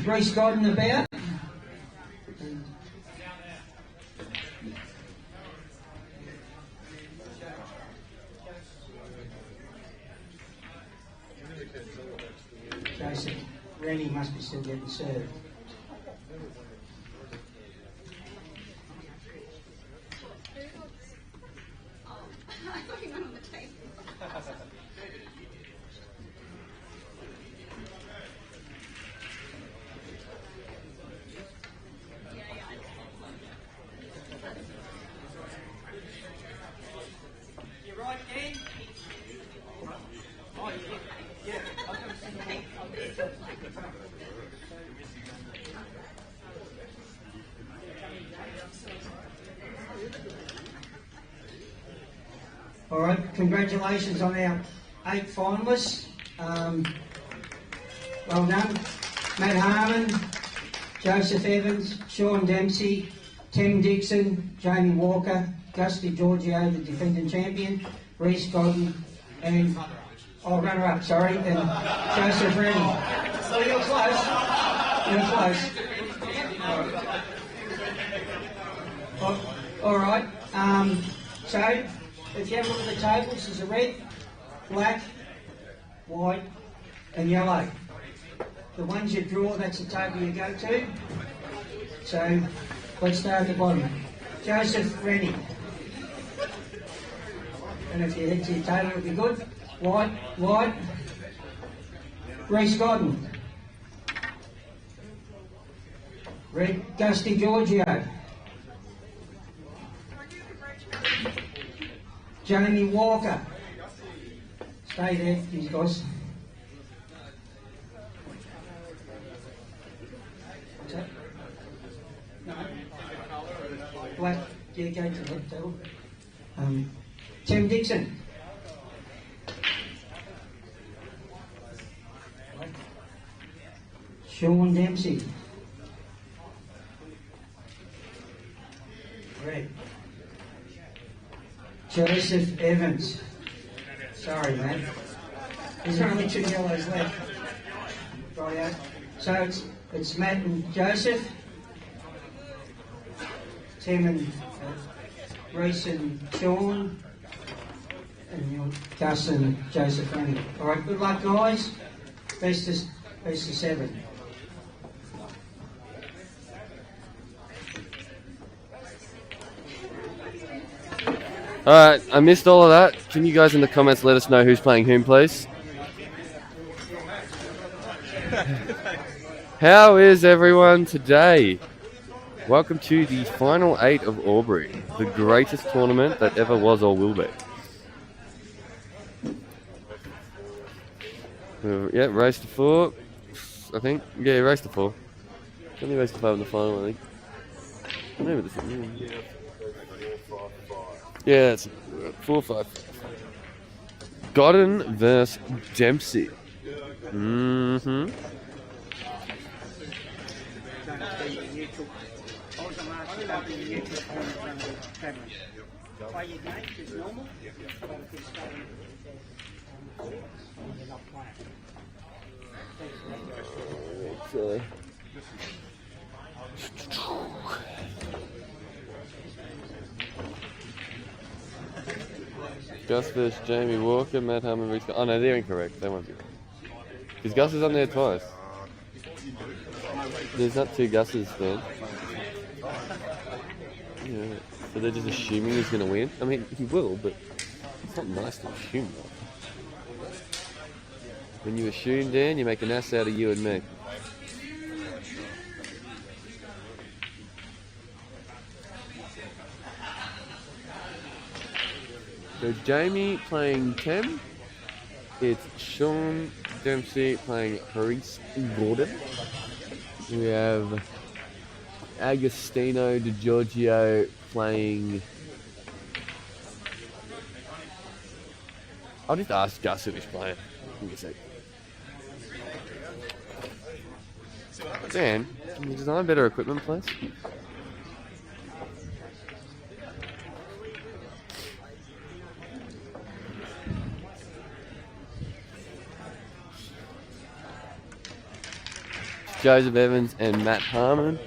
Reese Godden about. Joseph Rennie must be still getting served. All right, congratulations on our 8 finalists. Well done. Matt Harmon, Joseph Evans, Sean Dempsey, Tim Dixon, Jamie Walker, Gusty Giorgio, the defending champion, Reese Godden, and runner-up, sorry, and Joseph Rennie. Well, you're close. You're close. All right. So, if you have a look at the tables, there's a red, black, white, and yellow. The ones you draw, that's the table you go to. So, let's start at the bottom. Joseph Rennie. And if you head to your table, it'll be good. White. Reese Godden. Red, Gusty Giorgio. Jamie Walker. Stay there, these guys. What's that? No. Black, yeah, go to that table. Tim Dixon. Sean Dempsey. Red. Joseph Evans. Sorry, mate. There's only 2 yellows left. Right. So it's Matt and Joseph. Tim and Reese and Sean. And Gus and Joseph Rennie. All right, good luck, guys. Best of 7. Alright, I missed all of that. Can you guys in the comments let us know who's playing whom, please? How is everyone today? Welcome to the final 8 of Albury, the greatest tournament that ever was or will be. Yeah, race to 4, I think. Yeah, race to 4. Only race to 5 in the final, I think. Maybe this is. Yeah, it's 4-5. Godden versus Dempsey. Mm-hmm. Gus versus Jamie Walker, Matt Harmon, Reese. Oh no, they're incorrect. They won't be right. Because Gus is on there twice. There's not 2 Gus's then. Yeah, so they're just assuming he's going to win. I mean, he will, but it's not nice to assume that. When you assume, Dan, you make an ass out of you and me. So Jamie playing Tem. It's Sean Dempsey playing Reese Gordon. We have Agostino Di Giorgio playing. I'll just ask Gus who he's playing. Give me a sec. Dan, can you design better equipment, please? Joseph Evans and Matt Harmon,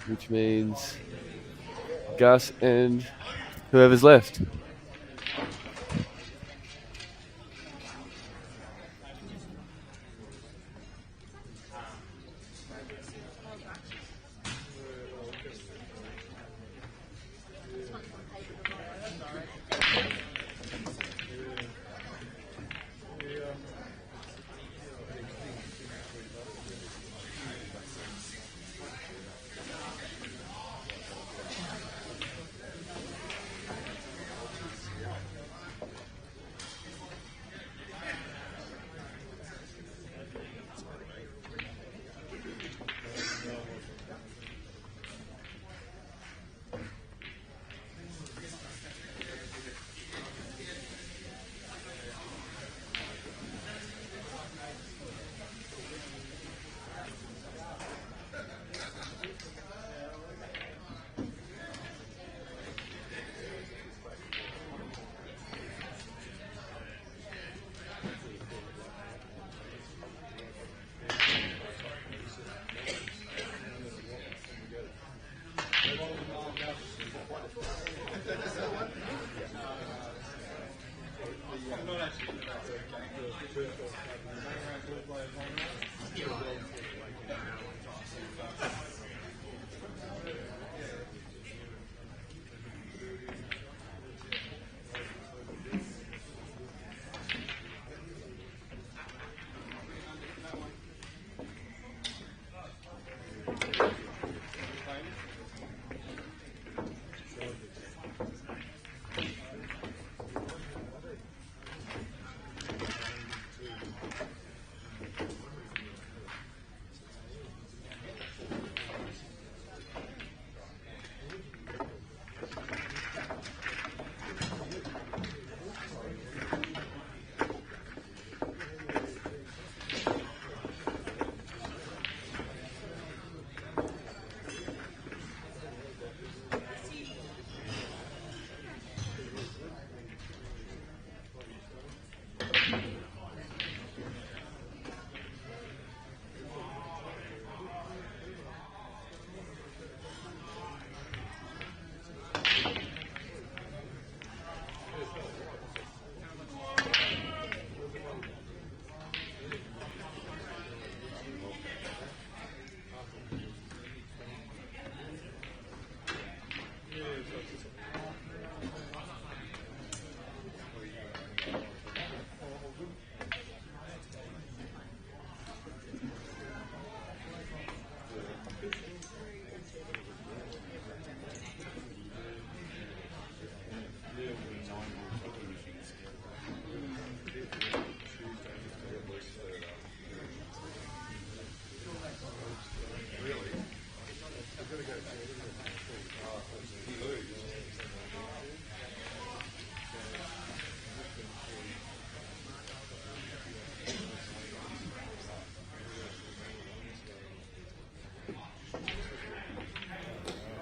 which means Gus and whoever's left.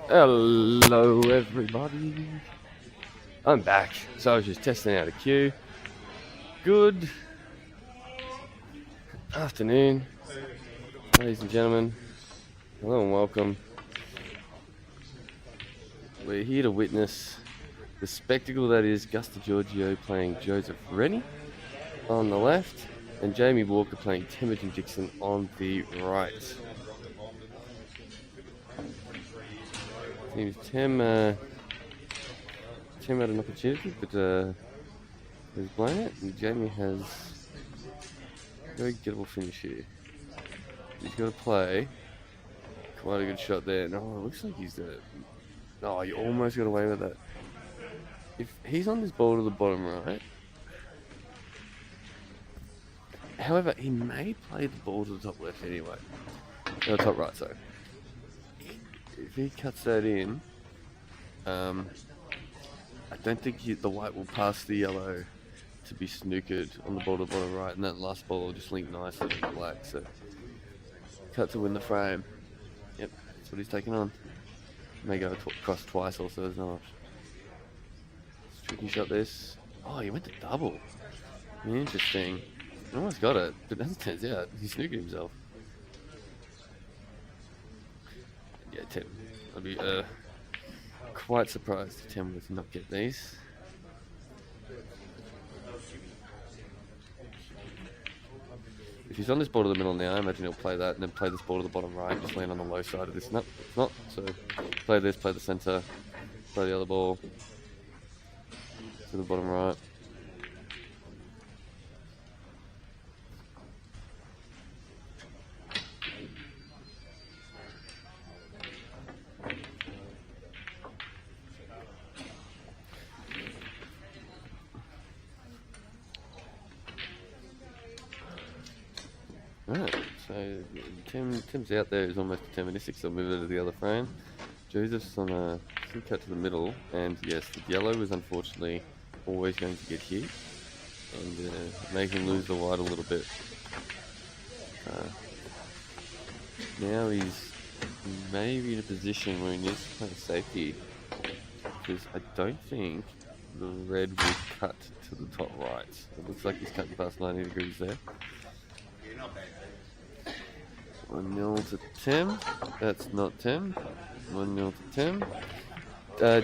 Hello everybody, I'm back. So I was just testing out a queue. Good afternoon, ladies and gentlemen. Hello and welcome. We're here to witness the spectacle that is Gus DiGiorgio playing Joseph Rennie on the left and Jamie Walker playing Temujin Dixon on the right. Seems Tim had an opportunity, but has blown it, and Jamie has a very gettable finish here. He's got to play. Quite a good shot there. No, it looks like he's no, he almost got away with that. If he's on this ball to the bottom right, however, he may play the ball to the top left anyway. No, top right, sorry. If he cuts that in, I don't think the white will pass the yellow to be snookered on the ball to the bottom right, and that last ball will just link nicely with the black. So, cut to win the frame. Yep, that's what he's taking on. May go across twice also as not. Tricky shot this. Oh, he went to double. Interesting. Almost got it, but as it turns out, he snooked himself. I'd be quite surprised if Tim would not get these. If he's on this ball to the middle now, I imagine he'll play that and then play this ball to the bottom right, just land on the low side of this. Nope, it's not. So play this, play the centre, play the other ball to the bottom right. Right, so Tim's out there. He's almost deterministic, so I'll move it to the other frame. Joseph's on a cut to the middle, and yes, the yellow is unfortunately always going to get hit and make him lose the white a little bit. Now he's maybe in a position where he needs to play safety, because I don't think the red will cut to the top right. It looks like he's cutting past 90 degrees there. 1-0 to Tim. That's not Tim. 1-0 to Tim.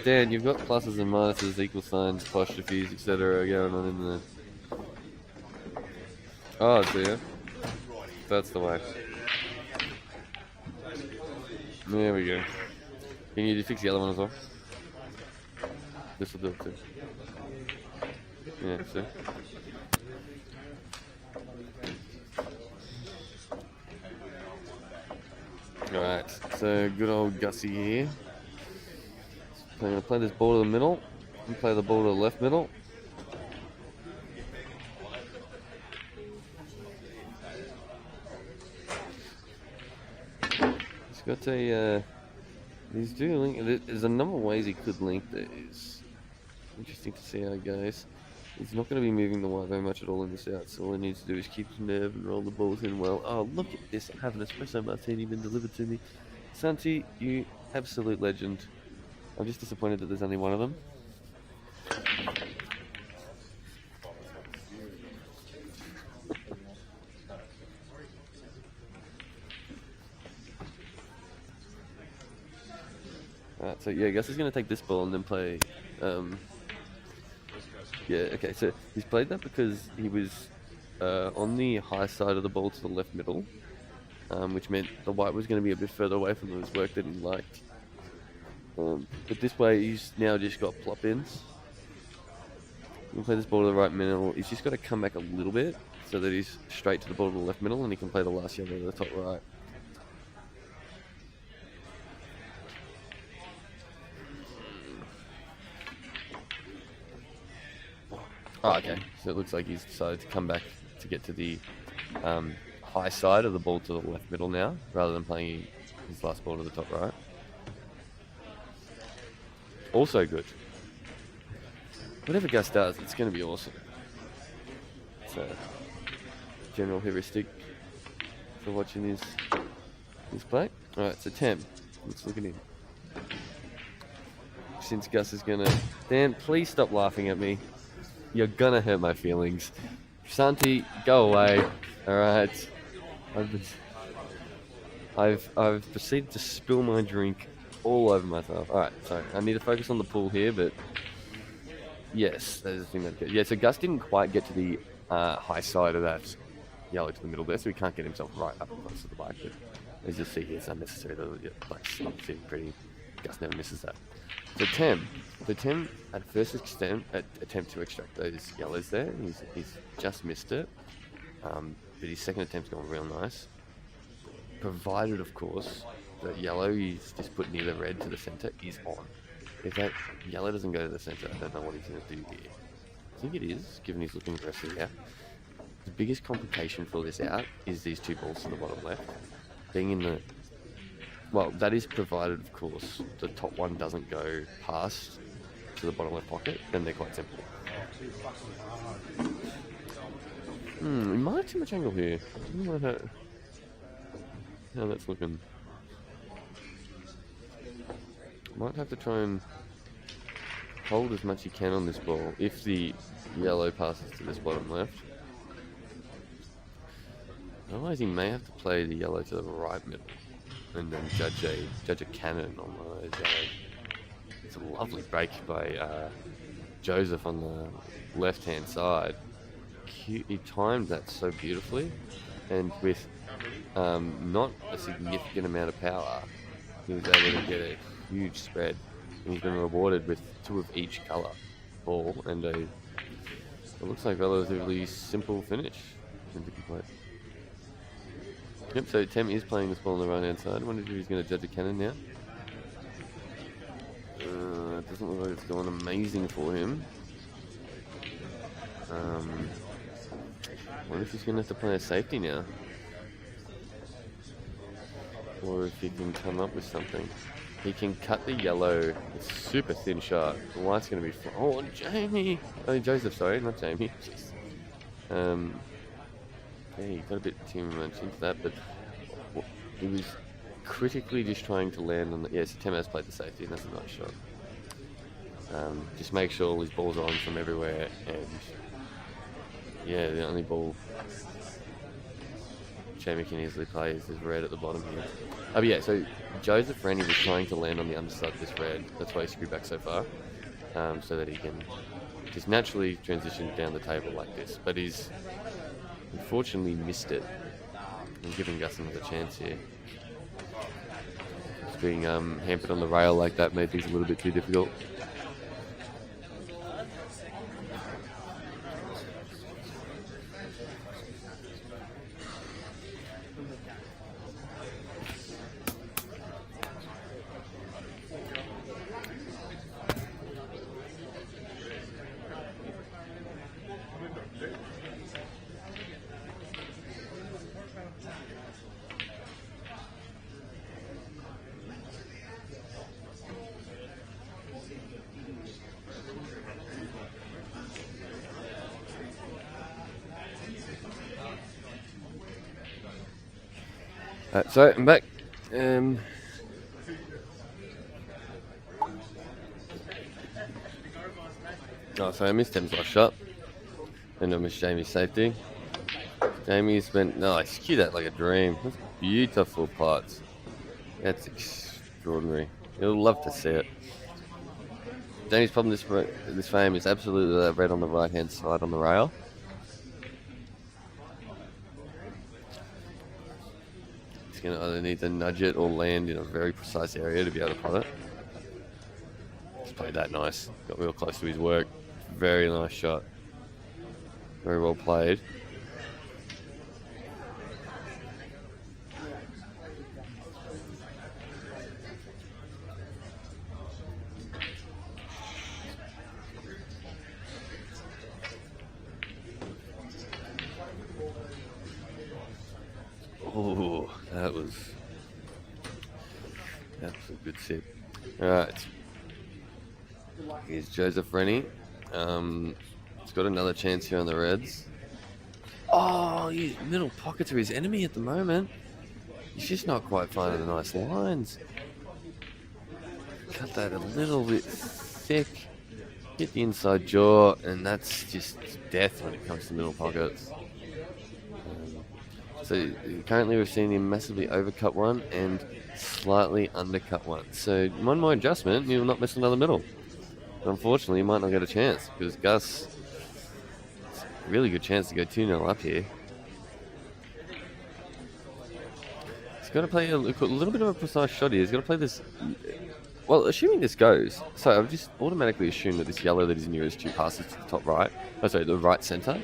Dan, you've got pluses and minuses, equal signs, apostrophes, etc. going on in the... Oh dear. That's the way. There we go. Can you fix the other one as well? This will do it too. Yeah, see? Alright, so good old Gussie here. So I'm going to play this ball to the middle and play the ball to the left middle. He's got a, he's doing link, there's a number of ways he could link these. Interesting to see how it goes. He's not going to be moving the white very much at all in this out, so all he needs to do is keep his nerve and roll the balls in well. Oh, look at this. I have an espresso martini been delivered to me. Santi, you absolute legend. I'm just disappointed that there's only one of them. Alright, so yeah, Gus is going to take this ball and then play... Yeah, okay, so he's played that because he was on the high side of the ball to the left middle, which meant the white was going to be a bit further away from his work that he liked. But this way, he's now just got plop-ins. He can play this ball to the right middle. He's just got to come back a little bit so that he's straight to the ball to the left middle, and he can play the last yellow to the top right. Oh, okay. So it looks like he's decided to come back to get to the high side of the ball to the left middle now, rather than playing his last ball to the top right. Also good. Whatever Gus does, it's going to be awesome. It's a general heuristic for watching his play. Alright, so Tem. Let's look at him. Since Gus is going to... Dan, please stop laughing at me. You're gonna hurt my feelings. Santi, go away. Alright. I've proceeded to spill my drink all over myself. Alright, so I need to focus on the pool here, but yes, that is the thing that good. Yeah, so Gus didn't quite get to the high side of that yellow to the middle there, so he can't get himself right up close to the black, but as you'll see here, it's unnecessary. The black's sitting pretty. Gus never misses that. So Tim at first attempt to extract those yellows there. He's just missed it, but his second attempt's gone real nice. Provided, of course, that yellow he's just put near the red to the centre is on. If that yellow doesn't go to the centre, I don't know what he's going to do here. I think it is, given he's looking aggressive here. The biggest complication for this out is these two balls to the bottom left. Being in the... Well, that is provided, of course, the top one doesn't go past to the bottom left pocket, then they're quite simple. We might have too much angle here. I don't know how that's looking. Might have to try and hold as much as you can on this ball if the yellow passes to this bottom left. Otherwise, he may have to play the yellow to the right middle. and then judge a cannon on one of those. It's a lovely break by Joseph on the left-hand side. He timed that so beautifully, and with not a significant amount of power, he was able to get a huge spread, and he's been rewarded with 2 of each colour ball and it looks like a relatively simple finish into complete. Yep, so Tem is playing this ball on the right hand side. I wonder if he's going to judge a cannon now. It doesn't look like it's going amazing for him. I wonder if he's going to have to play a safety now. Or if he can come up with something. He can cut the yellow. It's a super thin shot. The white's going to be... Oh, Jamie! Oh, Joseph, sorry, not Jamie. Yeah, he got a bit too much into that, but he was critically just trying to land on the... Yes, Tem has played the safety, and that's a nice shot. Just make sure all his balls are on from everywhere, and yeah, the only ball Jamie can easily play is this red at the bottom here. But yeah, so Joseph Rennie was trying to land on the underside of this red. That's why he screwed back so far, so that he can just naturally transition down the table like this. But he's unfortunately missed it and giving Gus another chance here. Just being hampered on the rail like that made things a little bit too difficult. So I'm back. So I missed Tem's last shot, and I missed Jamie's safety. Jamie's been nice. Cue that like a dream. That's beautiful putts. That's extraordinary. You'll love to see it. Jamie's problem this frame is absolutely that red on the right hand side on the rail. He's going to either need to nudge it or land in a very precise area to be able to putt it. He's played that nice. Got real close to his work. Very nice shot. Very well played. Oh, that was a good sip. Alright. Here's Joseph Rennie. He's got another chance here on the Reds. Oh, his middle pockets are his enemy at the moment. He's just not quite finding the nice lines. Cut that a little bit thick. Hit the inside jaw, and that's just death when it comes to middle pockets. So currently we've seen him massively overcut one and slightly undercut one. So one more adjustment, and he'll not miss another middle. But unfortunately, he might not get a chance because Gus, it's a really good chance to go 2-0 up here. He's got to play a little bit of a precise shot here. He's got to play this. Well, assuming this goes, so I've just automatically assumed that this yellow that is nearest to passes to the top right. Oh, sorry, the right center.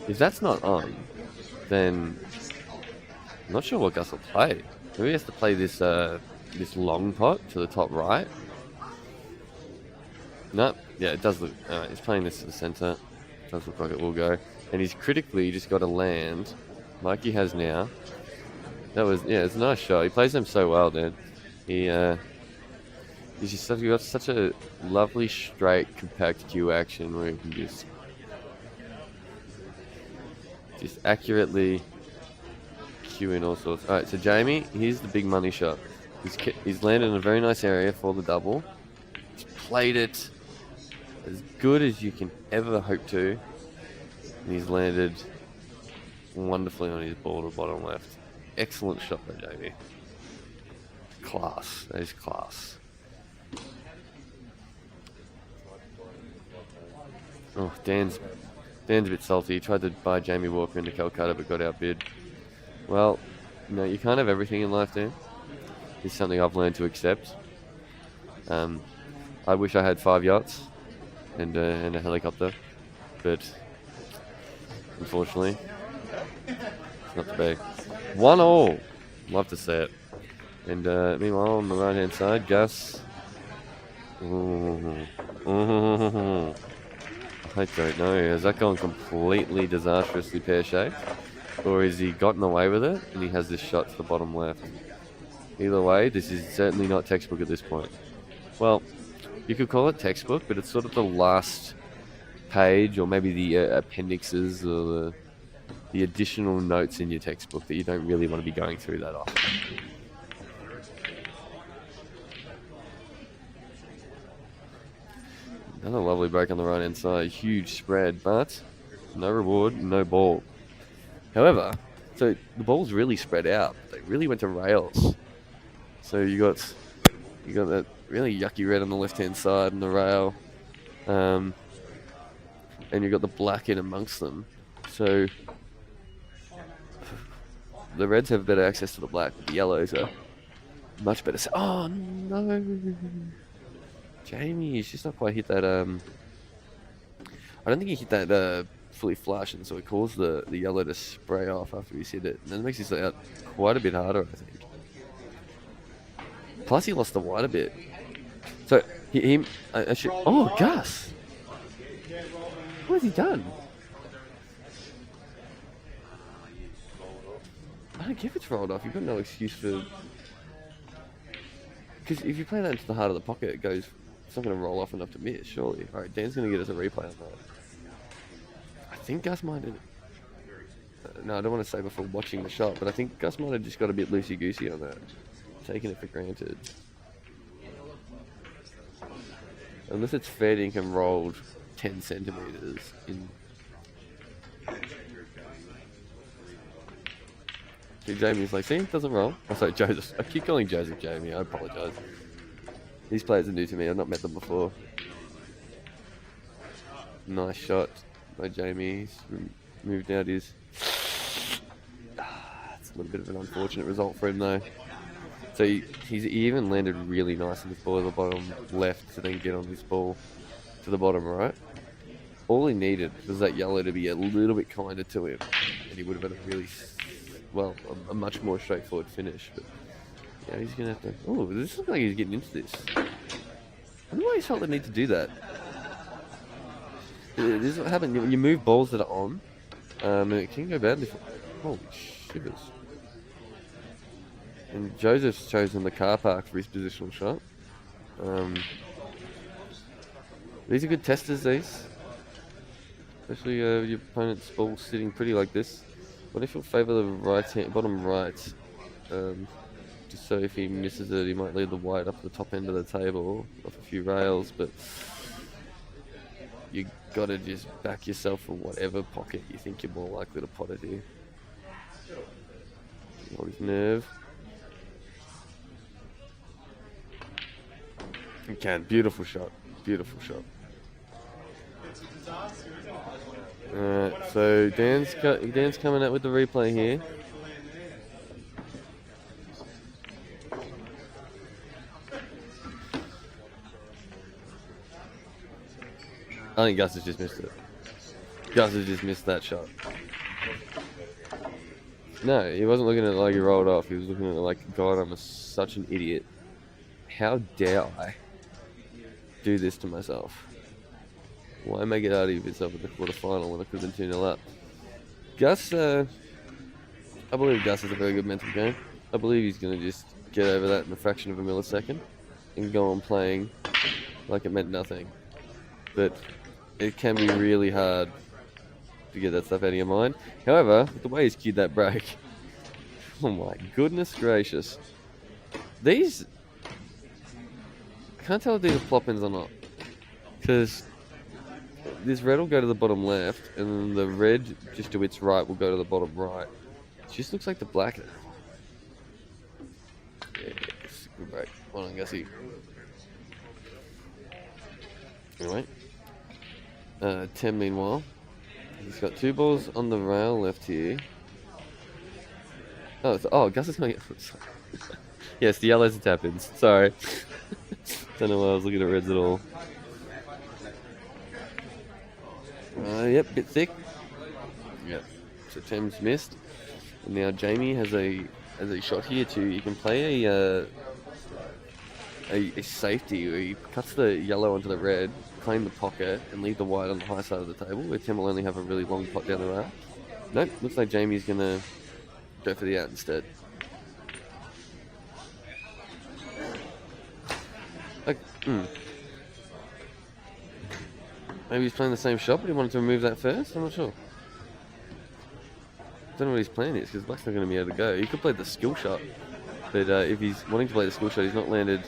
If that's not on, then I'm not sure what Gus will play. Maybe he has to play this this long pot to the top right. No, yeah, it does look. He's playing this to the center. Does look like it will go. And he's critically just got to land, like he has now. That was it's a nice shot. He plays them so well, dude. He's just got such a lovely, straight, compact cue action where he can just accurately cue in all sorts. Alright, so Jamie, here's the big money shot. He's landed in a very nice area for the double. He's played it as good as you can ever hope to. And he's landed wonderfully on his ball to the bottom left. Excellent shot by Jamie. class. That is class. Oh, Dan's a bit salty. He tried to buy Jamie Walker into Calcutta but got outbid. Well, you know, you can't have everything in life, Dan. It's something I've learned to accept. I wish I had 5 yachts and a helicopter, but unfortunately, it's not to be. 1-1. Love to see it. And meanwhile, on the right-hand side, Gus. I don't know. Has that gone completely disastrously pear-shaped? Or has he gotten away with it and he has this shot to the bottom left? Either way, this is certainly not textbook at this point. Well, you could call it textbook, but it's sort of the last page or maybe the appendixes or the additional notes in your textbook that you don't really want to be going through that often. Another lovely break on the right-hand side. Huge spread, but no reward, no ball. However, so the ball's really spread out. They really went to rails. So you got that really yucky red on the left-hand side and the rail. And you've got the black in amongst them. So the reds have better access to the black, but the yellows are much better. Oh, no. Jamie, he's just not quite hit that. I don't think he hit that fully flush, and so it caused the yellow to spray off after he's hit it. And that makes his out quite a bit harder, I think. Plus, he lost the white a bit. So, oh, Gus! What has he done? I don't care if it's rolled off. You've got no excuse for... Because if you play that into the heart of the pocket, it goes... It's not going to roll off enough to miss, surely. Alright, Dan's going to get us a replay on that. I think Gus might have... no, I don't want to say before watching the shot, but I think Gus might have just got a bit loosey-goosey on that. Taking it for granted. Unless it's fair ink and rolled 10 centimetres in... See, Jamie's like, see, it doesn't roll. Oh, sorry, Joseph. I keep calling Joseph Jamie, I apologise. These players are new to me, I've not met them before. Nice shot by Jamie. He's moved out his... It's a little bit of an unfortunate result for him though. So he even landed really nice on this ball at the bottom left to then get on this ball to the bottom right. All he needed was that yellow to be a little bit kinder to him, and he would have had a really, well, a much more straightforward finish. But yeah, he's going to have to... Oh, this looks like he's getting into this. I wonder why he felt the need to do that. This is what happened. You move balls that are on, and it can go badly. Holy shivers. And Joseph's chosen the car park for his positional shot. These are good testers, these. Especially your opponent's ball sitting pretty like this. What if you'll favour the bottom right? Just so if he misses it, he might leave the white up the top end of the table, off a few rails, but you gotta just back yourself for whatever pocket you think you're more likely to pot it here. Hold his nerve. You can. Beautiful shot. Beautiful shot. Alright, so Dan's coming out with the replay here. I think Gus has just missed it. Gus has just missed that shot. No, he wasn't looking at it like he rolled off. He was looking at it like, God, I'm such an idiot. How dare I do this to myself? Why make it out of yourself at the quarterfinal when I could have been 2-0 up? Gus, I believe Gus has a very good mental game. I believe he's going to just get over that in a fraction of a millisecond and go on playing like it meant nothing. But it can be really hard to get that stuff out of your mind. However, with the way he's cued that break, oh my goodness gracious. These, I can't tell if these are plop-ins or not. Because this red will go to the bottom left, and then the red just to its right will go to the bottom right. It just looks like the black. Yeah, it's Good break. Well done, Gussie. Anyway. 10 meanwhile. He's got 2 balls on the rail left here. Gus is going to get... Yes, the yellows and tap-ins. Sorry. Don't know why I was looking at reds at all. Yep, bit thick. Yep. So Tim's missed. And now Jamie has a shot here too. You can play a safety where he cuts the yellow onto the red, claim the pocket, and leave the white on the high side of the table, where Tim will only have a really long pot down the rail. Nope, looks like Jamie's going to go for the out instead. Maybe he's playing the same shot, but he wanted to remove that first? I'm not sure. Don't know what his plan is, because Black's not going to be able to go. He could play the skill shot, but if he's wanting to play the skill shot, he's not landed...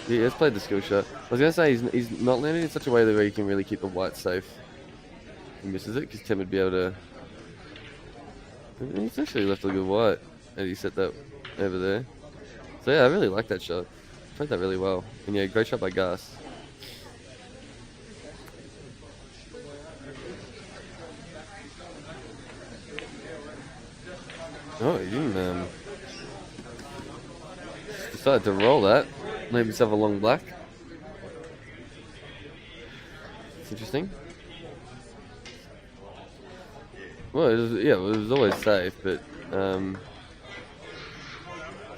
Yeah, let's play the skill shot. I was going to say he's not landing in such a way that where he can really keep the white safe. He misses it because Tim would be able to... He's actually left a good white as he set that over there. So yeah, I really like that shot. Played that really well. And yeah, great shot by Gus. Oh, he didn't... decided to roll that. Leave himself a long black. It's interesting. Well, it was always safe, but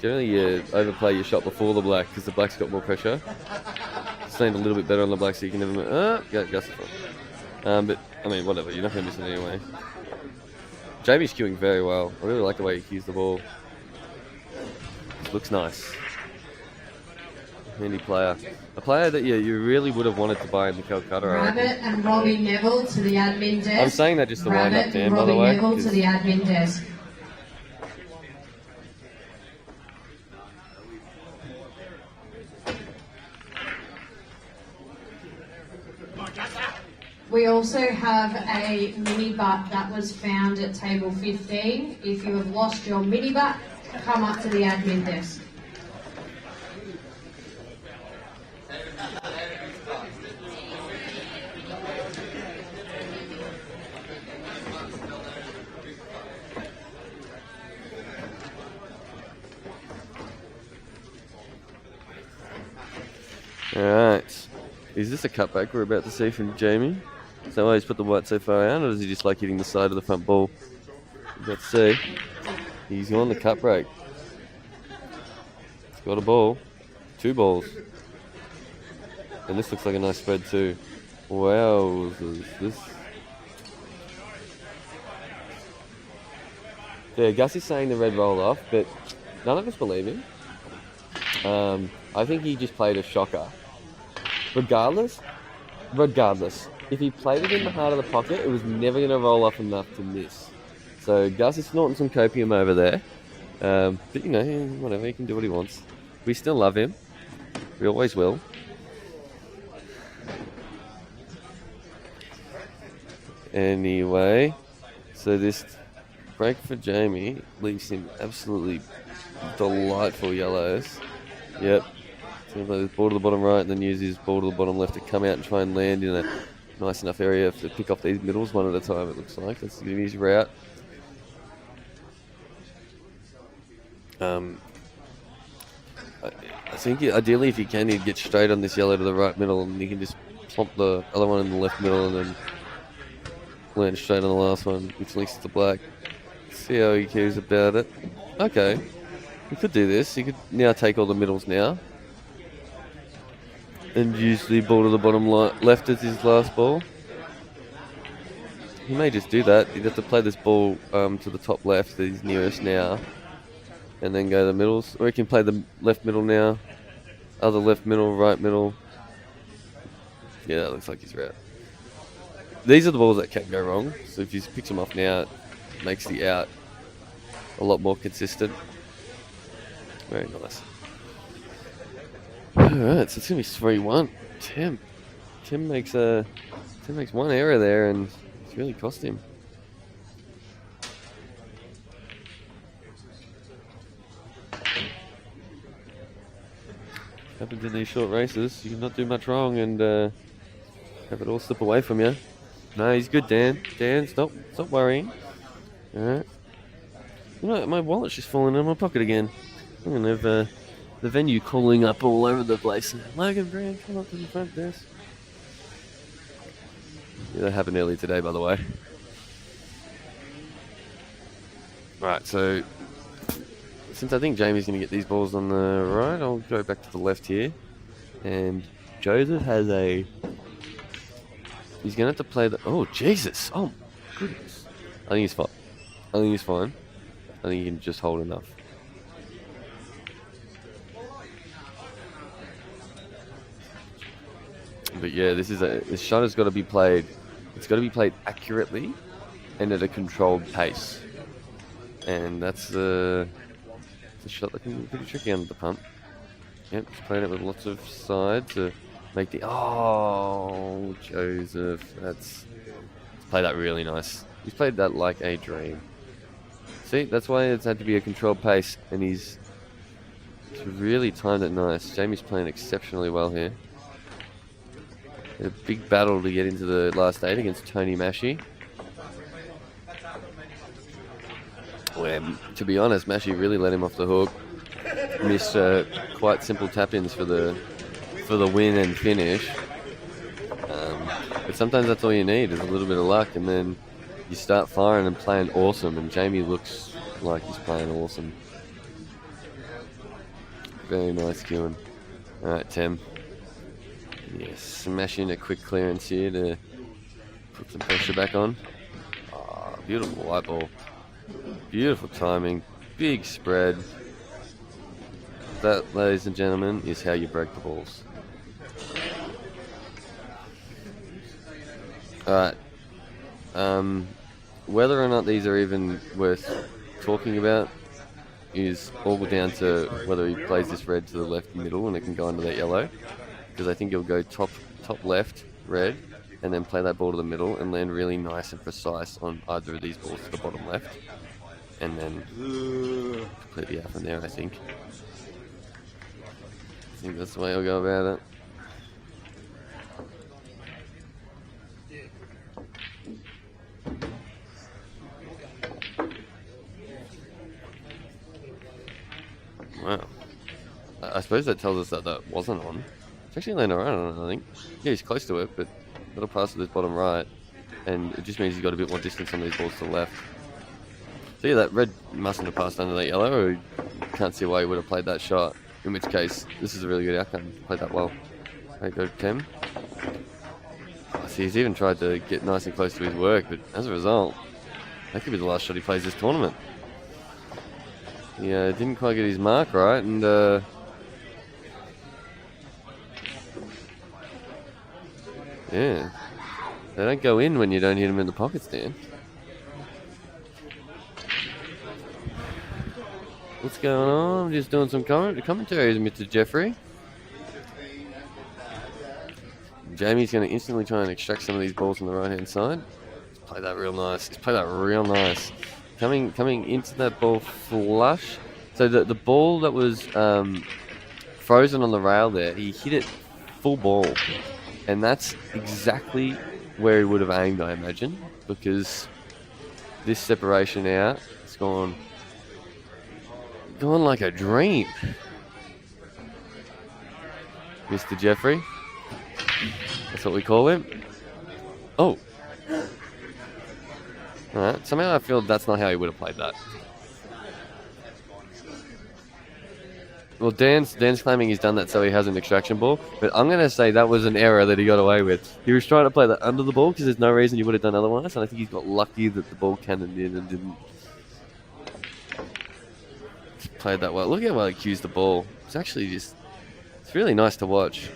generally you overplay your shot before the black because the black's got more pressure. Stand a little bit better on the black so you can never... Gus is fine. But, I mean, whatever. You're not going to miss it anyway. Jamie's queuing very well. I really like the way he cues the ball. This looks nice. Handy player. A player that you really would have wanted to buy in the Calcutta. Rabbit and Robbie Neville to the admin desk. I'm saying that just to wind up Dan, by the way. Rabbit and Robbie Neville to the admin desk. We also have a mini butt that was found at table 15. If you have lost your mini butt, come up to the admin desk. Alright. Is this a cutback we're about to see from Jamie? Is that why he's put the white so far out, or does he just like hitting the side of the front ball? Let's see. He's on the cut break. He's got a ball. 2 balls. And this looks like a nice spread too. Wow. Yeah, Gussie's saying the red roll off, but none of us believe him. I think he just played a shocker. Regardless, if he played it in the heart of the pocket, it was never going to roll off enough to miss. So Gus is snorting some copium over there. But you know, whatever, he can do what he wants. We still love him. We always will. Anyway, so this break for Jamie leaves him absolutely delightful yellows. Yep. So play this ball to the bottom right and then use his ball to the bottom left to come out and try and land in a nice enough area to pick off these middles one at a time, it looks like. That's going to be his route. I think ideally if you can, he'd get straight on this yellow to the right middle and you can just plump the other one in the left middle and then land straight on the last one, which links to the black. See how he cares about it. Okay. He could do this. He could now take all the middles now. And use the ball to the bottom left as his last ball. He may just do that. He'd have to play this ball to the top left that he's nearest now. And then go to the middles. Or he can play the left middle now. Other left middle, right middle. Yeah, that looks like his route. These are the balls that can go wrong. So if he picks them off now, it makes the out a lot more consistent. Very nice. Alright, so it's going to be 3-1. Tim makes one error there, and it's really cost him. Happens in these short races, you cannot do much wrong and have it all slip away from you. No, he's good, Dan. Dan, stop worrying. Alright. You know, my wallet's just falling in my pocket again. I'm going to have the venue calling up all over the place. Logan Brown, come up to the front desk. Yeah, that happened earlier today, by the way. Right, so since I think Jamie's going to get these balls on the right, I'll go back to the left here. And Joseph has a... He's going to have to play the... Oh, Jesus! Oh, goodness. I think he's fine. I think he can just hold enough. But yeah, this shot has got to be played. It's got to be played accurately and at a controlled pace. And that's the shot that can be pretty tricky under the pump. Yep, just playing it with lots of side to make the... Oh, Joseph. He's played that really nice. He's played that like a dream. See, that's why it's had to be a controlled pace, and he's really timed it nice. Jamie's playing exceptionally well here. A big battle to get into the last 8 against Tony Mashi. Where, to be honest, Mashi really let him off the hook. Missed quite simple tap-ins for the win and finish. But sometimes that's all you need is a little bit of luck, and then you start firing and playing awesome. And Jamie looks like he's playing awesome. Very nice cueing. All right, Tim. Yes, smashing a quick clearance here to put some pressure back on. Oh, beautiful white ball. Beautiful timing. Big spread. That, ladies and gentlemen, is how you break the balls. Alright. Whether or not these are even worth talking about is all down to whether he plays this red to the left middle and it can go under that yellow. Because I think he'll go top left, red, and then play that ball to the middle and land really nice and precise on either of these balls to the bottom left. And then completely out from there, I think. I think that's the way he'll go about it. Wow. I suppose that tells us that that wasn't on. It's actually landed right on it, I think. Yeah, he's close to it, but it'll pass to this bottom right. And it just means he's got a bit more distance on these balls to the left. So yeah, that red mustn't have passed under that yellow, or you can't see why he would have played that shot. In which case, this is a really good outcome. He played that well. There you go, Tim. Oh, see, he's even tried to get nice and close to his work, but as a result, that could be the last shot he plays this tournament. He didn't quite get his mark right, and yeah, they don't go in when you don't hit them in the pockets, Dan. What's going on? I'm just doing some commentaries, Mr. Jeffrey. Jamie's going to instantly try and extract some of these balls on the right-hand side. He's played that real nice. He's played that real nice. Coming into that ball flush. So the ball that was frozen on the rail there, he hit it full ball. And that's exactly where he would have aimed, I imagine. Because this separation out, it's gone like a dream. Mr. Jeffrey. That's what we call him. Oh. Alright, somehow I feel that's not how he would have played that. Well, Dan's claiming he's done that so he has an extraction ball, but I'm going to say that was an error that he got away with. He was trying to play that under the ball because there's no reason you would have done otherwise, and I think he's got lucky that the ball cannoned in and didn't. Played that well. Look how well he cues the ball. It's actually it's really nice to watch.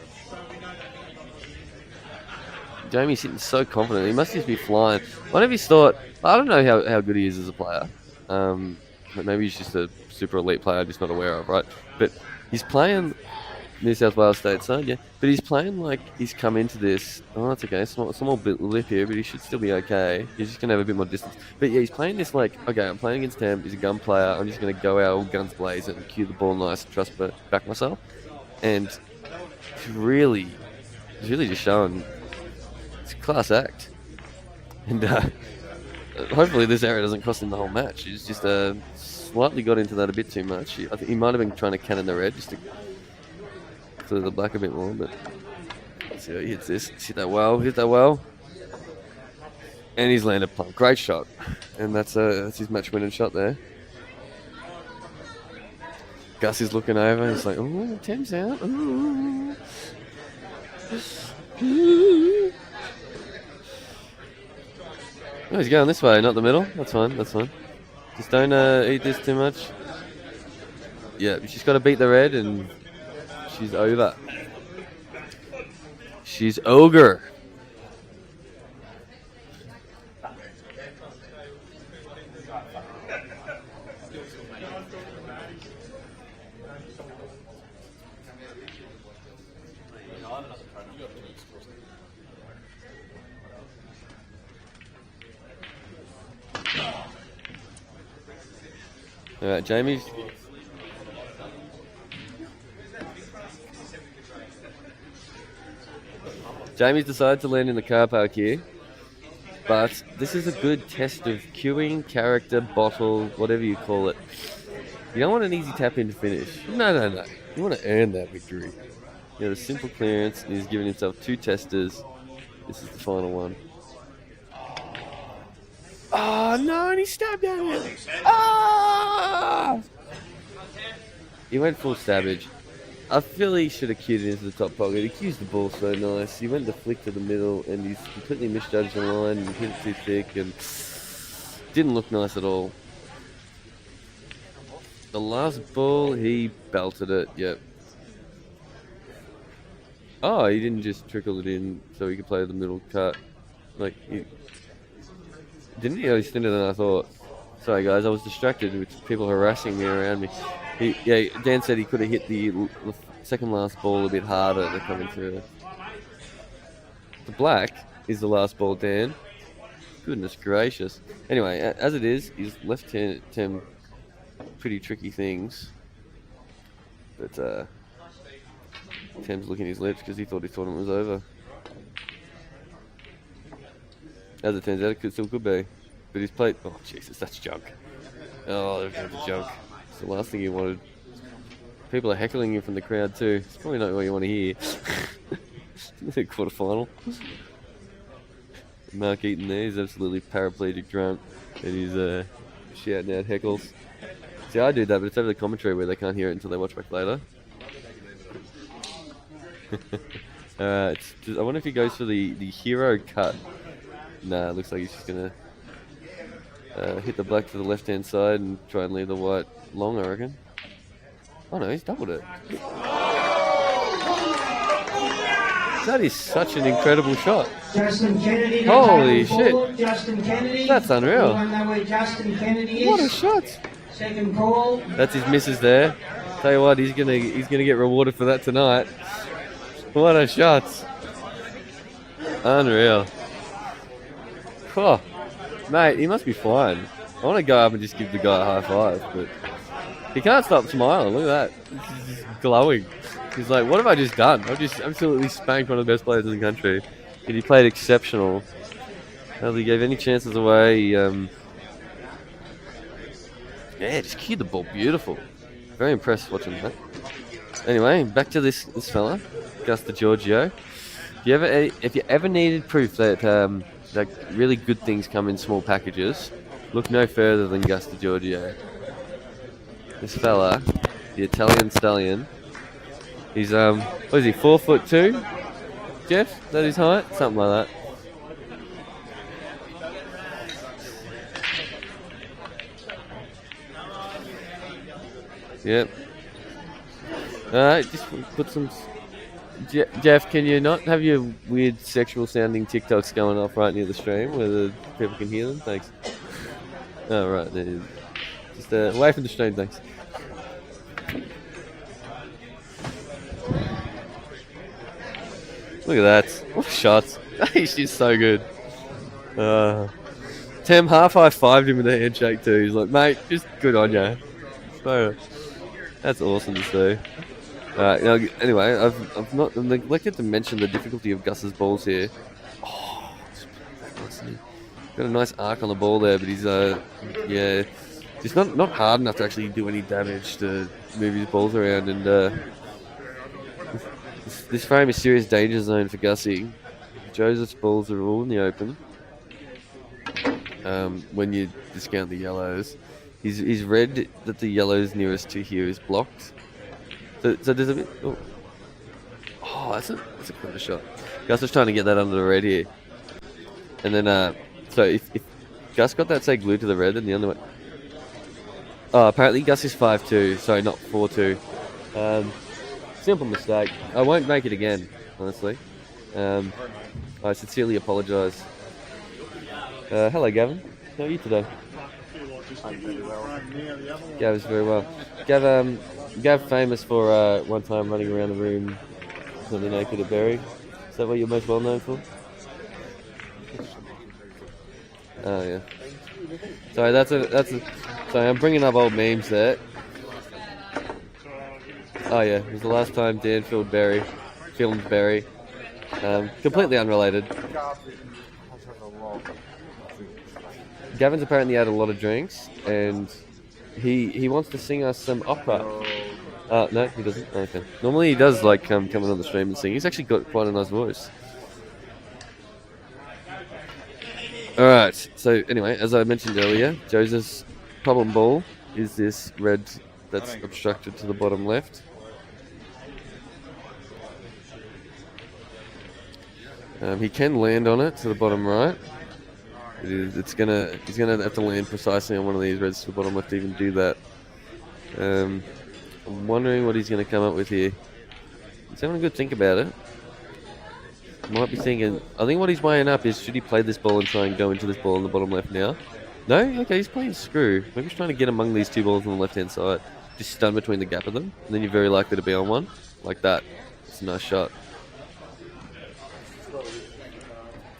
Jamie's hitting so confident. He must just be flying. One of his thought, I don't know how good he is as a player. But maybe he's just a super elite player I'm just not aware of, right? But he's playing New South Wales state side, yeah. But he's playing like he's come into this. Oh, that's okay. Small bit lip here, but he should still be okay. He's just gonna have a bit more distance. But yeah, he's playing this like, okay, I'm playing against him. He's a gun player. I'm just gonna go out all guns blazing and cue the ball nice, trust back myself, and he's really just showing it's a class act. And hopefully this error doesn't cost him the whole match. He's just slightly got into that a bit too much. I think he might have been trying to cannon the red just to clear the black a bit more, but let's see how he hits this. Hit that well. And he's landed plumb. Great shot. And that's his match-winning shot there. Gus is looking over. He's like, oh, Tim's out. Ooh. Oh, he's going this way, not the middle. That's fine. Just don't eat this too much. Yeah, she's got to beat the red, and she's over. She's ogre. All right, Jamie's. Jamie's decided to land in the car park here, but this is a good test of queuing, character, bottle, whatever you call it. You don't want an easy tap in to finish. No. You want to earn that victory. You have a simple clearance, and he's giving himself 2 testers. This is the final one. Oh no, and he stabbed at it. Ah! He went full stabbage. I feel he should have cued it into the top pocket. He cues the ball so nice. He went the flick to the middle, and he's completely misjudged the line and hit it too thick, and didn't look nice at all. The last ball, he belted it. Yep. Oh, he didn't just trickle it in so he could play the middle cut. Like, didn't he? Oh, he's thinner than I thought. Sorry, guys, I was distracted with people harassing me around me. Dan said he could have hit the second last ball a bit harder to come into it. The black is the last ball, Dan. Goodness gracious. Anyway, as it is, he's left Tim pretty tricky things. But Tim's licking his lips because he thought his tournament was over. As it turns out, it still could be. But he's played... Oh, Jesus, that's junk. Oh, there's the junk. It's the last thing you wanted. People are heckling you from the crowd, too. It's probably not what you want to hear. The quarterfinal. Mark Eaton there, he's absolutely paraplegic drunk. And he's shouting out heckles. See, I do that, but it's over the commentary where they can't hear it until they watch back later. I wonder if he goes for the hero cut. Nah, it looks like he's just going to hit the black to the left-hand side and try and leave the white long, I reckon. Oh no, he's doubled it. That is such an incredible shot. Justin Kennedy. Holy shit. Justin Kennedy. That's unreal. Anyone know where Justin Kennedy is? What a shot. Second call. That's his missus there. Tell you what, he's gonna get rewarded for that tonight. What a shot. Unreal. Oh, mate, he must be flying. I want to go up and just give the guy a high five, but he can't stop smiling. Look at that. He's just glowing. He's like, what have I just done? I've just absolutely spanked one of the best players in the country. And he played exceptional. Hardly gave any chances away. Yeah, just cued the ball beautiful. Very impressed watching that. Anyway, back to this fella, Gus DiGiorgio. If you ever needed proof that that really good things come in small packages, look no further than Gus DiGiorgio. This fella, the Italian stallion, he's what is he, 4'2"? Jeff, is that his height? Something like that. Yep. Alright, just put some... Jeff, can you not have your weird sexual sounding TikToks going off right near the stream where the people can hear them? Thanks. Oh, right. Just away from the stream, thanks. Look at that. What shots. He's just so good. Tim half high-fived him with a handshake too. He's like, mate, just good on you. So, that's awesome to see. Anyway, I've neglected to mention the difficulty of Gus's balls here. Oh, got a nice arc on the ball there, but he's yeah, just not hard enough to actually do any damage to move his balls around. And this frame is serious danger zone for Gussie. Joseph's balls are all in the open. When you discount the yellows, he's read that the yellows nearest to here is blocked. So there's a bit. Oh, that's a clever shot. Gus was trying to get that under the red here, and then so if Gus got that say glued to the red, then the other one. Oh, apparently Gus is 5-2. Sorry, not 4-2. Simple mistake. I won't make it again, honestly. I sincerely apologise. Hello, Gavin. How are you today? I'm very well. Gav is very well. Gav famous for one time running around the room completely naked at Berry. Is that what you're most well known for? Oh yeah. Sorry, that's a. Sorry, I'm bringing up old memes there. Oh yeah, it was the last time Dan filmed Berry. Completely unrelated. Gavin's apparently had a lot of drinks, and he wants to sing us some opera. No, he doesn't. Okay. Normally he does like come on the stream and sing. He's actually got quite a nice voice. All right. So anyway, as I mentioned earlier, Joseph's problem ball is this red that's obstructed to the bottom left. He can land on it to the bottom right. He's gonna have to land precisely on one of these reds to the bottom left to even do that. I'm wondering what he's gonna come up with here. He's having a good think about it. Might be thinking. I think what he's weighing up is should he play this ball and try and go into this ball on the bottom left now? No, okay, he's playing screw. Maybe he's trying to get among these two balls on the left hand side, just stun between the gap of them, and then you're very likely to be on one like that. It's a nice shot.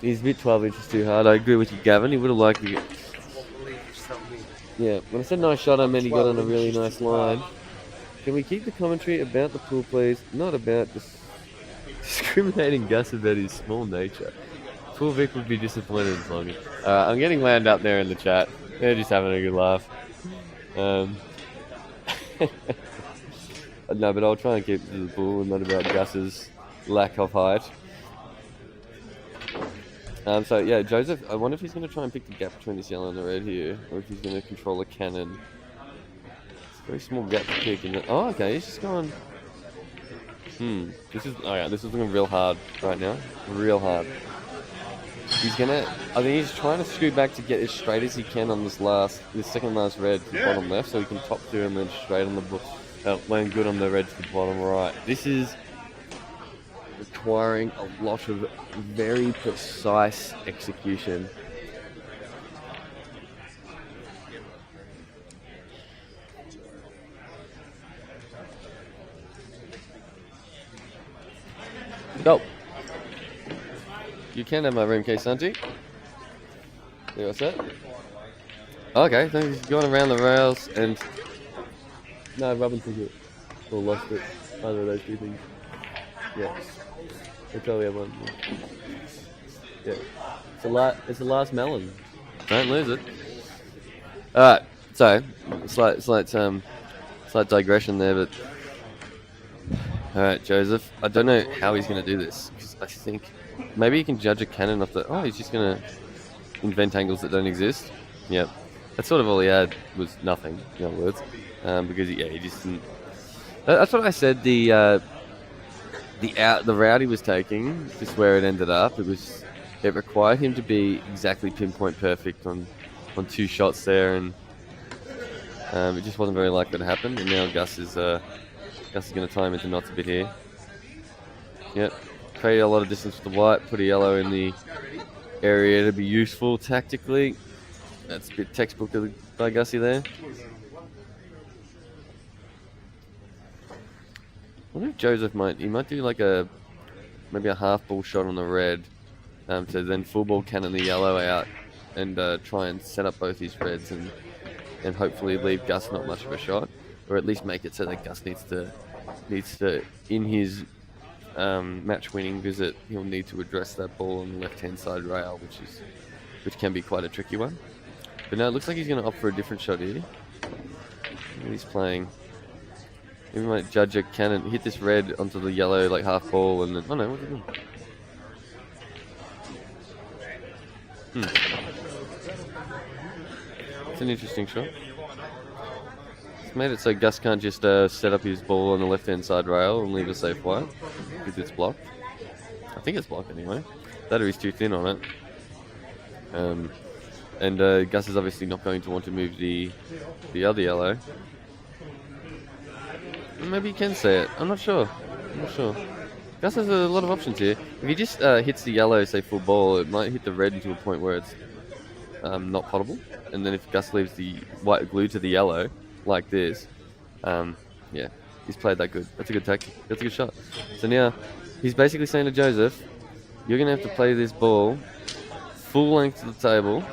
He's a bit 12 inches too hard. I agree with you, Gavin. He would have liked to get... Yeah, when I said nice shot, I meant he got on a really nice line. Can we keep the commentary about the pool, please? Not about discriminating Gus about his small nature. Poor Vic would be disappointed in Slogan. I'm getting land up there in the chat. They're just having a good laugh. No, but I'll try and keep it to the pool and not about Gus's lack of height. So yeah, Joseph, I wonder if he's going to try and pick the gap between this yellow and the red here, or if he's going to control a cannon. It's a very small gap to pick. Oh, okay, he's just going... This is looking real hard right now. Real hard. He's I think he's trying to scoot back to get as straight as he can on this second last red to the bottom left, so he can top two and then straight on the land good on the red to the bottom right. This is requiring a lot of very precise execution. Go. You can have my room key, Santi. You what's that? Okay, so he's gone around the rails and... No, Robin took it. Or lost it. Either of those two things. Yeah. We'll probably have one. Yeah. It's the last melon. Don't lose it. Alright, so slight digression there, but alright, Joseph. I don't know how he's gonna do this, because I think maybe he can judge a cannon off the he's just gonna invent angles that don't exist. Yep. That's sort of all he had was nothing, in other words. Because he just didn't. That's what I said. The route he was taking, just where it ended up, it required him to be exactly pinpoint perfect on two shots there, and it just wasn't very likely to happen. And now Gus is going to tie him into knots a bit here. Yep, create a lot of distance with the white, put a yellow in the area to be useful tactically. That's a bit textbook by Gussie there. I wonder if Joseph might do like a maybe a half ball shot on the red, to then full ball cannon the yellow out, and try and set up both his reds and hopefully leave Gus not much of a shot, or at least make it so that Gus needs to in his match-winning visit, he'll need to address that ball on the left-hand side rail, which can be quite a tricky one. But no, it looks like he's going to opt for a different shot here. He's playing. We might judge a cannon, hit this red onto the yellow like half ball, and then oh no, what's he doing? It's an interesting shot. It's made it so Gus can't just set up his ball on the left-hand side rail and leave a safe white because it's blocked. I think it's blocked anyway. That or he's too thin on it. And Gus is obviously not going to want to move the other yellow. Maybe he can say it. I'm not sure. Gus has a lot of options here. If he just hits the yellow, say full ball, it might hit the red into a point where it's not potable. And then if Gus leaves the white glued to the yellow, like this, yeah, he's played that good. That's a good tactic. That's a good shot. So now, he's basically saying to Joseph, you're going to have to play this ball full length to the table,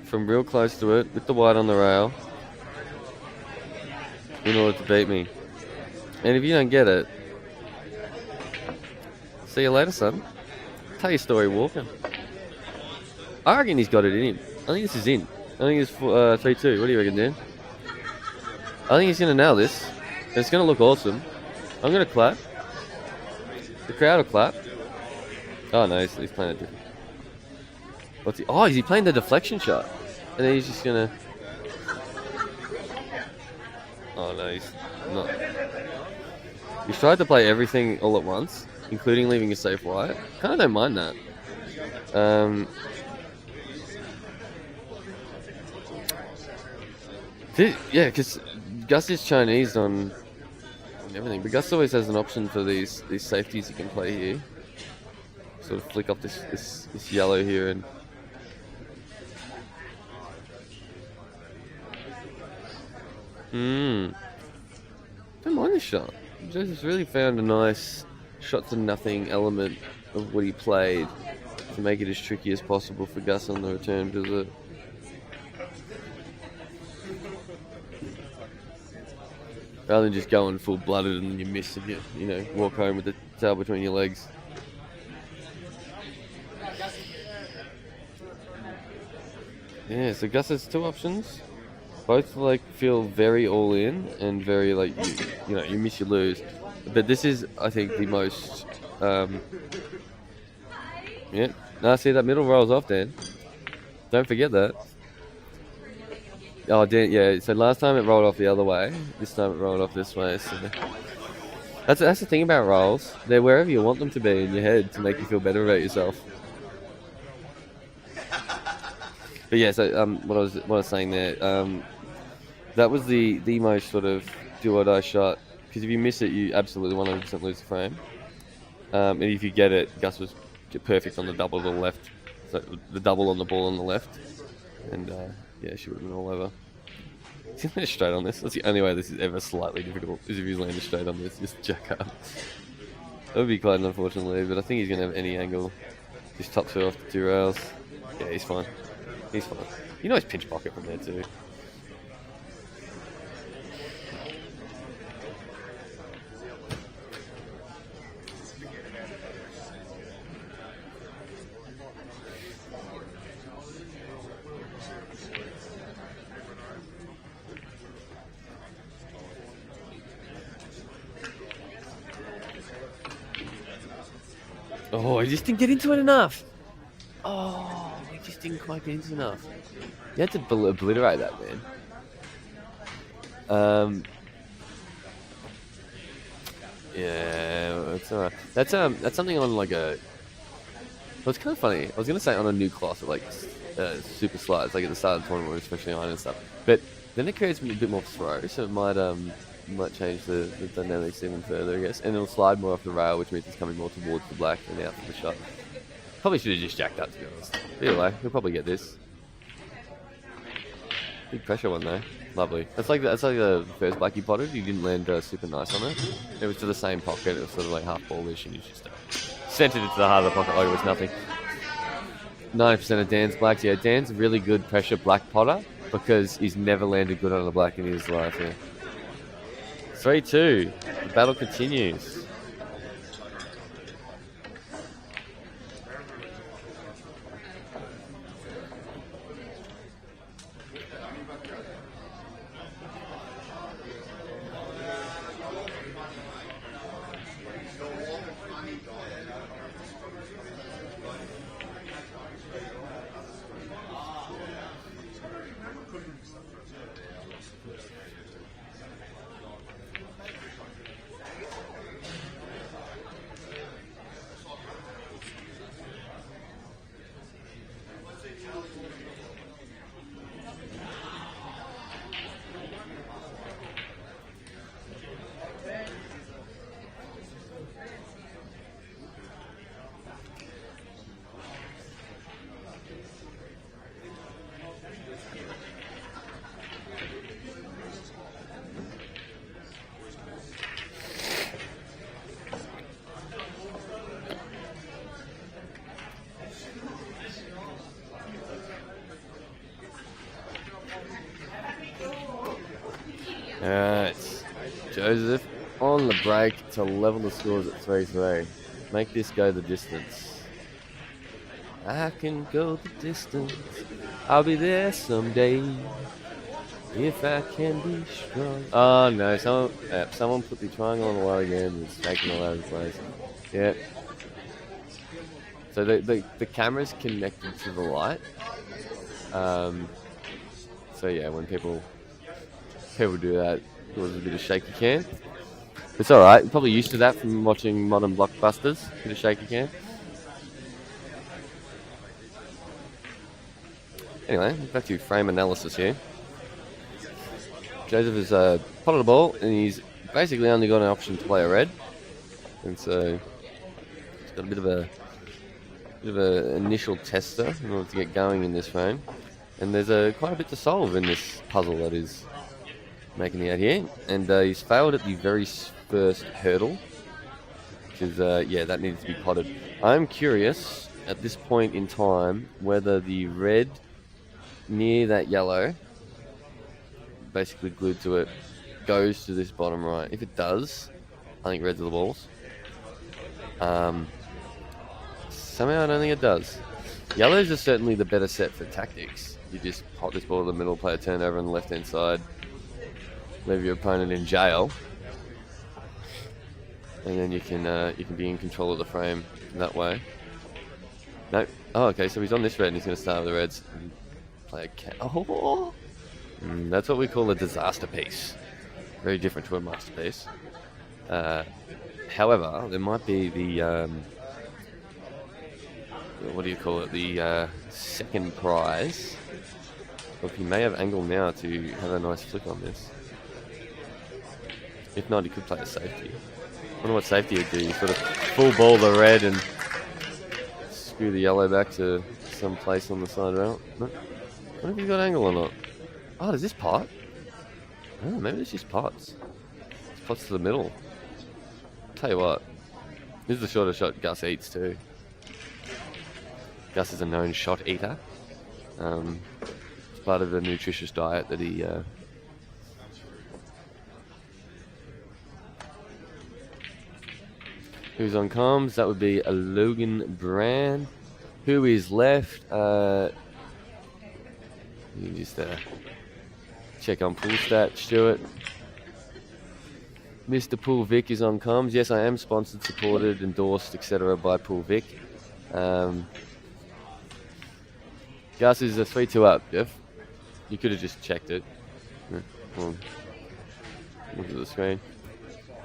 from real close to it, with the white on the rail, in order to beat me. And if you don't get it, see you later, son. Tell your story walking. I reckon he's got it in him. I think this is in. I think it's 3-2. What do you reckon, Dan? I think he's going to nail this. And it's going to look awesome. I'm going to clap. The crowd will clap. Oh no, he's playing it different. What's he? Oh, is he playing the deflection shot? And then he's just going to... Oh no, he's not. He's tried to play everything all at once, including leaving a safe white. Kind of don't mind that. Yeah, because Gus is Chinese on everything, but Gus always has an option for these safeties he can play here. Sort of flick off this yellow here and. Don't mind this shot. Joseph's really found a nice shot to nothing element of what he played to make it as tricky as possible for Gus on the return visit. Rather than just going full-blooded and you miss and you know, walk home with the tail between your legs. Yeah, so Gus has two options. Both like feel very all in and very like you know you miss you lose, but this is I think the most yeah. Now see that middle rolls off, Dan. Don't forget that. Oh, Dan, yeah. So last time it rolled off the other way. This time it rolled off this way. So that's the thing about rolls. They're wherever you want them to be in your head to make you feel better about yourself. But yeah, so what I was saying there, that was the most sort of do or die shot, because if you miss it, you absolutely 100% lose the frame. And if you get it, Gus was perfect on the double to the left, so the double on the ball on the left, and yeah, she would have been all over. He's landed straight on this. That's the only way this is ever slightly difficult, is if he's landed straight on this, just jack up. That would be quite unfortunately, but I think he's going to have any angle. Just tops her off the two rails. Yeah, he's fine. He's fine. You know he's pinch pocket from there too. Oh, he just didn't get into it enough. Oh, he just didn't quite get into it enough. You had to obliterate that, man. Yeah, that's alright. That's something on like a. Well, it's kind of funny. I was gonna say on a new class, like super slides, like at the start of the tournament, especially iron and stuff. But then it creates a bit more throw, so it might change the dynamics even further, I guess. And it'll slide more off the rail, which means it's coming more towards the black and out for the shot. Probably should have just jacked up, to be honest. But either way, he'll probably get this. Big pressure one though. Lovely. That's like the first black you potted. You didn't land super nice on it. It was to the same pocket. It was sort of like half ballish, and you just sent it into the heart of the pocket like it was nothing. 90% of Dan's blacks. Yeah, Dan's a really good pressure black potter because he's never landed good on a black in his life. Yeah. 3-2. The battle continues. Alright, Joseph on the break to level the scores at 3-3. Make this go the distance. I can go the distance. I'll be there someday. If I can be strong. Oh no, someone put the triangle on the wall again. It's taking all over the place. Yeah. So the camera's connected to the light. So yeah, when people do that, it was a bit of shaky cam. It's alright, you're probably used to that from watching modern blockbusters. Bit of shaky cam. Anyway, back to frame analysis here. Joseph has potted a ball and he's basically only got an option to play a red. And so he's got a bit of a initial tester in order to get going in this frame. And there's quite a bit to solve in this puzzle that is making it out here, and he's failed at the very first hurdle, which is yeah, that needs to be potted. I'm curious at this point in time whether the red near that yellow, basically glued to it, goes to this bottom right. If it does, I think reds are the balls. Somehow I don't think it does. Yellows are certainly the better set for tactics. You just pot this ball to the middle, play a turnover on the left hand side, leave your opponent in jail, and then you can be in control of the frame that way. Nope. Oh, okay. So he's on this red, and he's going to start with the reds and play a oh. That's what we call a disaster piece. Very different to a masterpiece. However, there might be the what do you call it? The second prize. Look, he may have angle now to have a nice flick on this. If not, he could play a safety. I wonder what safety would do. You sort of full ball the red and screw the yellow back to some place on the side route. No. I wonder if he's got angle or not. Oh, does this pot? Oh, maybe this just pots. This pots to the middle. Tell you what, this is the shorter shot Gus eats too. Gus is a known shot eater. It's part of a nutritious diet that he who's on comms? That would be a Logan Brand. Who is left? You just check on pool stat, Stuart. Mr. Pool Vic is on comms. Yes, I am sponsored, supported, endorsed, etc. by Pool Vic. Gus is a 3-2 up, Jeff. You could have just checked it. Well, look at the screen.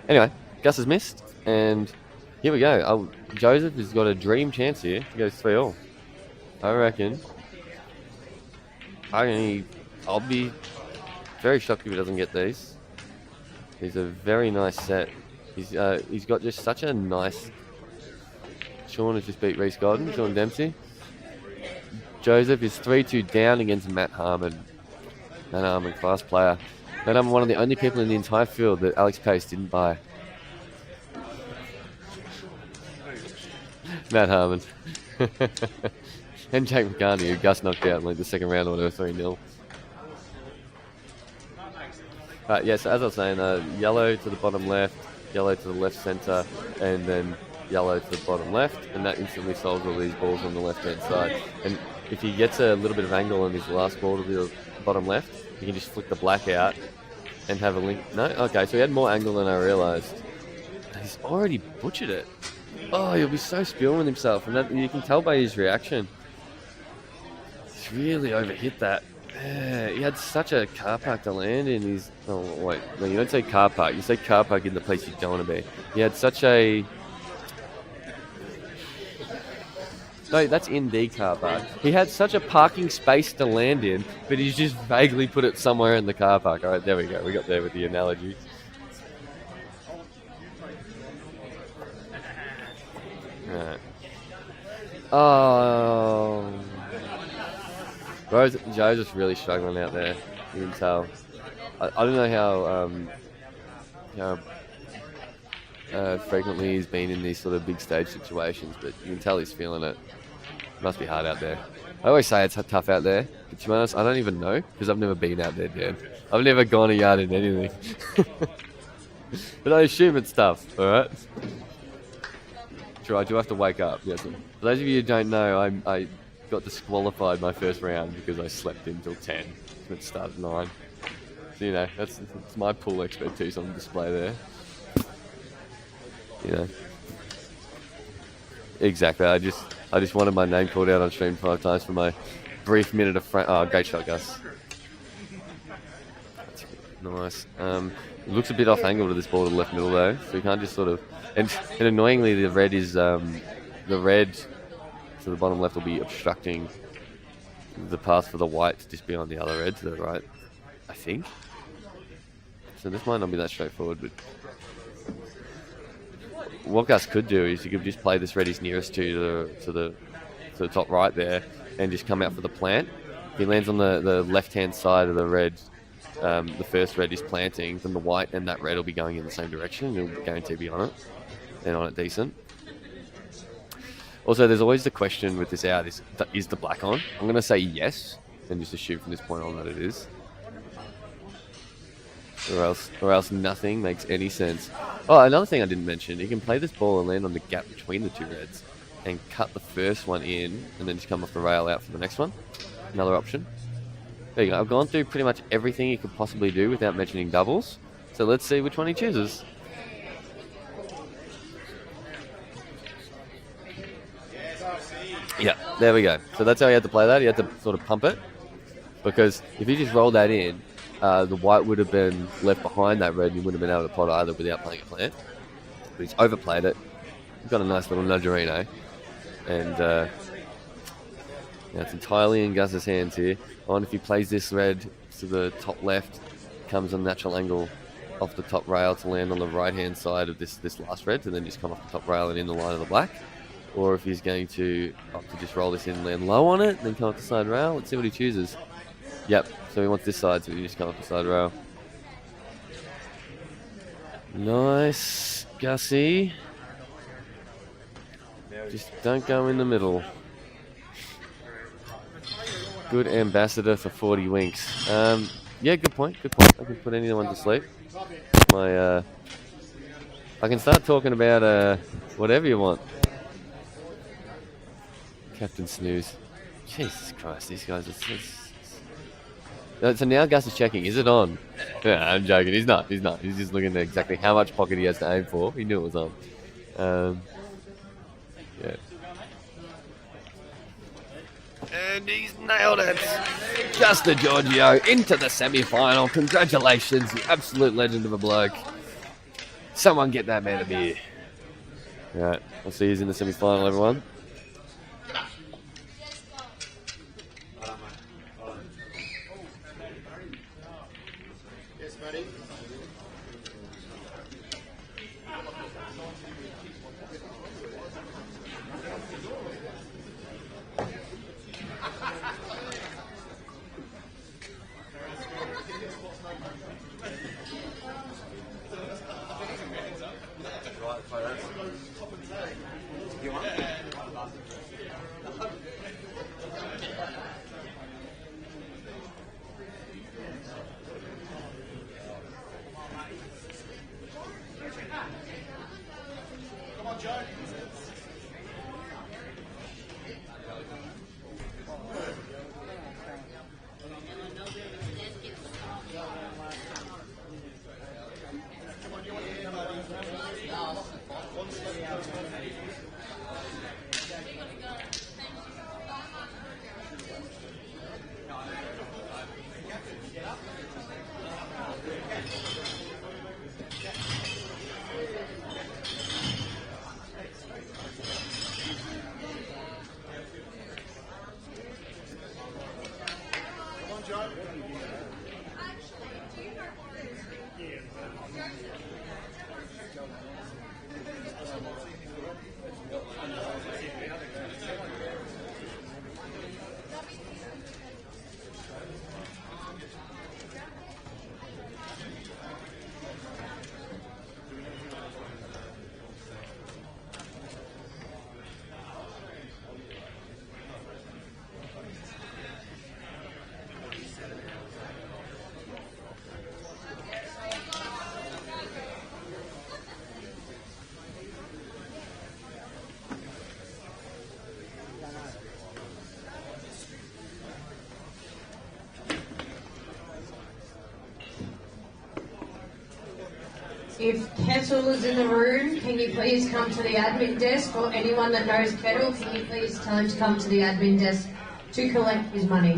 Anyway, Gus has missed, and here we go. Joseph has got a dream chance here. He goes 3-all. I reckon. I'll be very shocked if he doesn't get these. He's a very nice set. He's got just such a nice. Sean has just beat Reece Golden, Sean Dempsey. Joseph is 3-2 down against Matt Harmon. Matt Harmon, class player. Matt Harmon, one of the only people in the entire field that Alex Pace didn't buy. Matt Harmon. And Jake McCartney, who Gus knocked out in like the second round or 3-0. Yeah, so as I was saying, yellow to the bottom left, yellow to the left centre, and then yellow to the bottom left, and that instantly solves all these balls on the left-hand side. And if he gets a little bit of angle on his last ball to the bottom left, he can just flick the black out and have a link. No? Okay, so he had more angle than I realised. He's already butchered it. Oh, he'll be so spewing himself, and that, you can tell by his reaction. He's really overhit that. Yeah, he had such a car park to land in. Oh wait, no, you don't say car park. You say car park in the place you don't want to be. He had such a. No, that's in the car park. He had such a parking space to land in, but he's just vaguely put it somewhere in the car park. All right, there we go. We got there with the analogy. Right. Oh. Joe's just really struggling out there. You can tell. I don't know how frequently he's been in these sort of big stage situations, but you can tell he's feeling it. Must be hard out there. I always say it's tough out there, but to be honest, I don't even know because I've never been out there, Dan. I've never gone a yard in anything. But I assume it's tough, alright? Sure, I do have to wake up. Yes. For those of you who don't know, I got disqualified my first round because I slept until 10. It started at 9. So, you know, that's my pool expertise on display there. You know. Exactly. I just wanted my name called out on stream 5 times for my brief minute of frame. Oh, great shot, Gus. That's nice. It looks a bit off angle to this ball to the left middle though, so you can't just sort of. And annoyingly, the red is the red. So the bottom left will be obstructing the path for the white to just be on the other red to the right, I think. So this might not be that straightforward, but what Gus could do is he could just play this red he's nearest to the top right there and just come out for the plant. If he lands on the left-hand side of the red, the first red is planting, then the white and that red will be going in the same direction. He'll guarantee to be on it, and on it decent. Also, there's always the question with this out, is the black on? I'm going to say yes, and just assume from this point on that it is. Or else nothing makes any sense. Oh, another thing I didn't mention, you can play this ball and land on the gap between the two reds and cut the first one in and then just come off the rail out for the next one. Another option. There you go. I've gone through pretty much everything you could possibly do without mentioning doubles. So let's see which one he chooses. Yeah, there we go. So that's how he had to play that. He had to sort of pump it. Because if he just rolled that in, the white would have been left behind that red and he wouldn't have been able to pot either without playing a plant. But he's overplayed it. He's got a nice little nudgerino. And yeah, it's entirely in Gus's hands here. On if he plays this red to the top left, comes a natural angle off the top rail to land on the right-hand side of this last red, and then just come off the top rail and in the line of the black. Or if he's going to opt to just roll this in and land low on it, then come off the side rail. Let's see what he chooses. Yep, so he wants this side, so he just come off the side rail. Nice, Gussie. Just don't go in the middle. Good ambassador for 40 winks. Yeah, good point, good point. I can put anyone to sleep. I can start talking about whatever you want. Captain Snooze. Jesus Christ, these guys are... So now Gus is checking. Is it on? Yeah, I'm joking. He's not. He's not. He's just looking at exactly how much pocket he has to aim for. He knew it was on. Yeah. And he's nailed it. Gus Giorgio into the semi-final. Congratulations, the absolute legend of a bloke. Someone get that man a beer. Alright, we'll see who's in the semi-final, everyone. If Kettle is in the room, can you please come to the admin desk? Or anyone that knows Kettle, can you please tell him to come to the admin desk to collect his money?